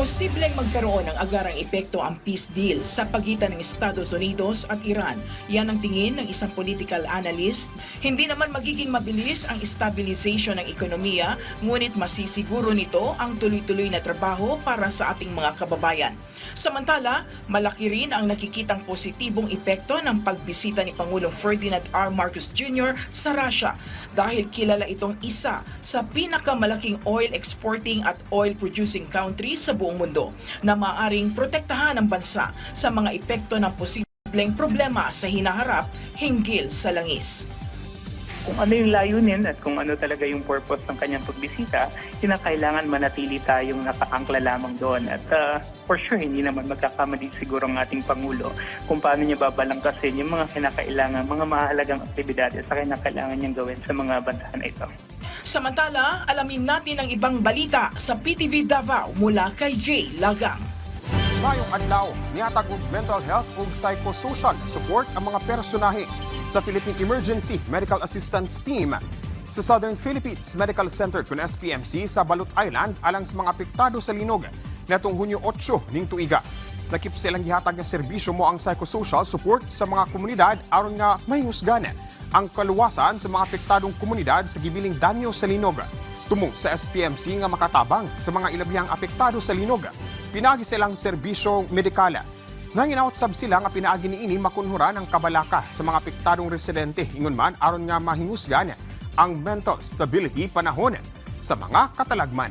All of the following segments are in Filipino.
Posibleng magkaroon ng agarang epekto ang peace deal sa pagitan ng Estados Unidos at Iran. Yan ang tingin ng isang political analyst. Hindi naman magiging mabilis ang stabilization ng ekonomiya, ngunit masisiguro nito ang tuloy-tuloy na trabaho para sa ating mga kababayan. Samantala, malaki rin ang nakikitang positibong epekto ng pagbisita ni Pangulong Ferdinand R. Marcos Jr. sa Russia dahil kilala itong isa sa pinakamalaking oil exporting at oil producing country sa buong mundo na maaaring protektahan ang bansa sa mga epekto ng posibleng problema sa hinaharap hinggil sa langis. Kung ano yung layunin at kung ano talaga yung purpose ng kanyang pagbisita, kinakailangan manatili tayong nakaangkla lamang doon. At for sure, hindi naman magkakamali siguro ang ating Pangulo kung paano niya babalangkasin yung mga kinakailangan, mga mahalagang aktibidades sa kinakailangan niyang gawin sa mga bansa na ito. Samantala, alamin natin ang ibang balita sa PTV Davao mula kay Jay Lagang. Mayong adlaw, nihatag og mental health ug psychosocial support ang mga personahe sa Philippine Emergency Medical Assistance Team sa Southern Philippines Medical Center kun SPMC sa Balut Island alang sa mga apektado sa linog natong Hunyo 8 ning tuiga. Nakip silang gihatag nga serbisyo mo ang psychosocial support sa mga komunidad aron nga mahingusgan ang kaluwasan sa mga apektadong komunidad sa gibiling danyo sa linog. Tumong sa SPMC nga makatabang sa mga ilabihang apektado sa linog, pinagi silang serbisyo medikal. Nanginaot sab sila nga pinaagi niini makunhuran ang kabalaka sa mga apektadong residente ingon man aron nga mahingusgan ang mental stability panahon sa mga katalagman.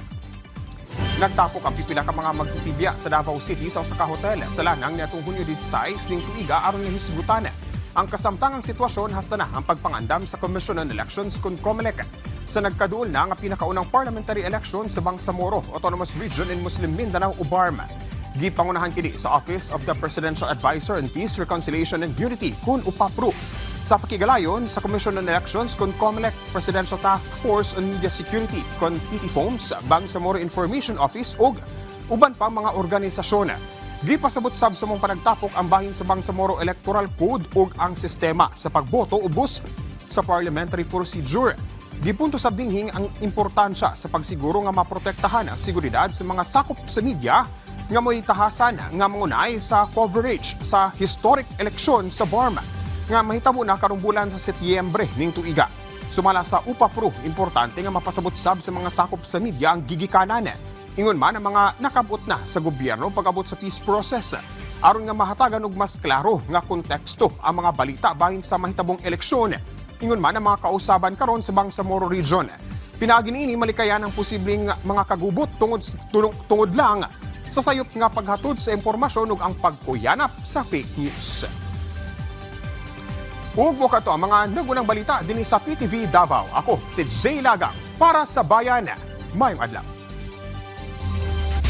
Nagtapok ang pipila ka mga magsisibya sa Davao City sa usa ka hotel sa lanang niadtong Hunyo 16 ning tuiga aron nga hisgutan ang kasamtangang sitwasyon hasta na ang pagpangandam sa Commission on Elections kun COMELEC sa nagkaduol na nga pinakaunang parliamentary election sa Bangsamoro Autonomous Region in Muslim Mindanao UBARM. Gipangunahan kini sa Office of the Presidential Advisor on Peace, Reconciliation and Unity kun UPAPRO sa pakigalayon sa Commission on Elections kun COMELEC Presidential Task Force on Media Security kun PTFOMS Bangsamoro Information Office ug uban pa mga organisasyon. Gipasabot sab sa mong panagtapok ang bahin sa Bangsamoro Electoral Code ug ang sistema sa pagboto ubos sa parliamentary procedure. Gipunto sab dinhing ang importansya sa pagsiguro nga maprotektahan ang seguridad sa mga sakop sa media nga mo'y tahasan nga mangunay sa coverage sa historic eleksyon sa Burma nga mahitabo na karong bulan sa Setyembre ning tuiga. Sumala sa UPAPRO, importante nga mapasabot sab sa mga sakop sa media ang gigikanan. Ingon man ang mga nakabot na sa gobyerno pag-abot sa peace process aron nga mahatagan og mas klaro nga konteksto ang mga balita bahin sa mahitabong eleksyon. Ingon man ang mga kausaban karon sa Bangsamoro Region. Pinaagi niini malikayan ang posibleng mga kagubot tungod lang sa sayop nga paghatod sa impormasyon ug ang pagkuyanap sa fake news. Ug mo kato ang mga nagunang balita dinhi sa PTV Davao. Ako si Jay Lagang para sa Bayan. Mayong adlaw.